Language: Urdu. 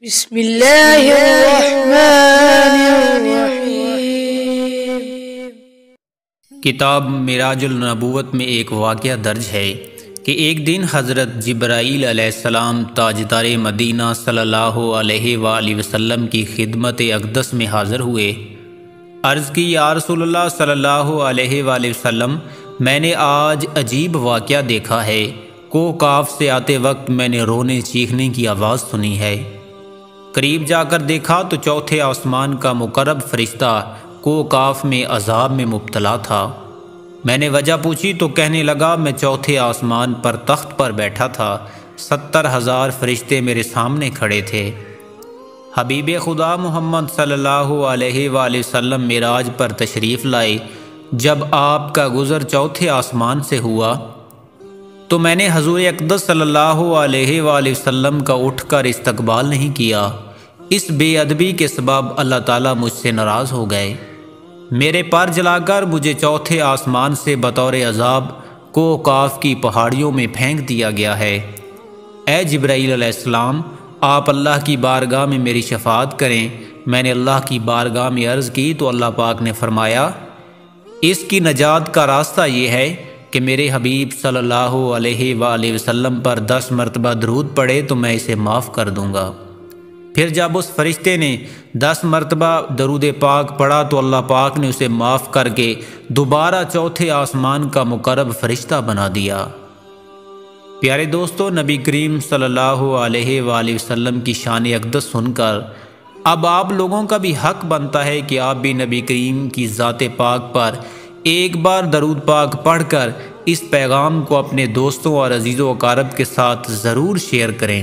بسم اللہ الرحمن الرحیم۔ کتاب معراج النبوت میں ایک واقعہ درج ہے کہ ایک دن حضرت جبرائیل علیہ السلام تاجدار مدینہ صلی اللہ علیہ وآلہ وسلم کی خدمت اقدس میں حاضر ہوئے۔ عرض کی یا رسول اللہ صلی اللہ علیہ وآلہ وسلم، میں نے آج عجیب واقعہ دیکھا ہے۔ کوہ کاف سے آتے وقت میں نے رونے چیخنے کی آواز سنی ہے۔ قریب جا کر دیکھا تو چوتھے آسمان کا مقرب فرشتہ کوہ کاف میں عذاب میں مبتلا تھا۔ میں نے وجہ پوچھی تو کہنے لگا میں چوتھے آسمان پر تخت پر بیٹھا تھا، 70,000 فرشتے میرے سامنے کھڑے تھے۔ حبیب خدا محمد صلی اللہ علیہ وآلہ وسلم معراج پر تشریف لائے۔ جب آپ کا گزر چوتھے آسمان سے ہوا تو میں نے حضور اقدس صلی اللہ علیہ وآلہ وسلم کا اٹھ کر استقبال نہیں کیا۔ اس بے ادبی کے سبب اللہ تعالیٰ مجھ سے ناراض ہو گئے۔ میرے پر جلا کر مجھے چوتھے آسمان سے بطور عذاب کوہ کاف کی پہاڑیوں میں پھینک دیا گیا ہے۔ اے جبرائیل علیہ السلام، آپ اللہ کی بارگاہ میں میری شفاعت کریں۔ میں نے اللہ کی بارگاہ میں عرض کی تو اللہ پاک نے فرمایا، اس کی نجات کا راستہ یہ ہے کہ میرے حبیب صلی اللہ علیہ وآلہ وسلم پر 10 مرتبہ درود پڑھے تو میں اسے معاف کر دوں گا۔ پھر جب اس فرشتے نے 10 مرتبہ درود پاک پڑھا تو اللہ پاک نے اسے معاف کر کے دوبارہ چوتھے آسمان کا مقرب فرشتہ بنا دیا۔ پیارے دوستو، نبی کریم صلی اللہ علیہ وآلہ وسلم کی شان اقدس سن کر اب آپ لوگوں کا بھی حق بنتا ہے کہ آپ بھی نبی کریم کی ذات پاک پر ایک بار درود پاک پڑھ کر اس پیغام کو اپنے دوستوں اور عزیز و اقارب کے ساتھ ضرور شیئر کریں۔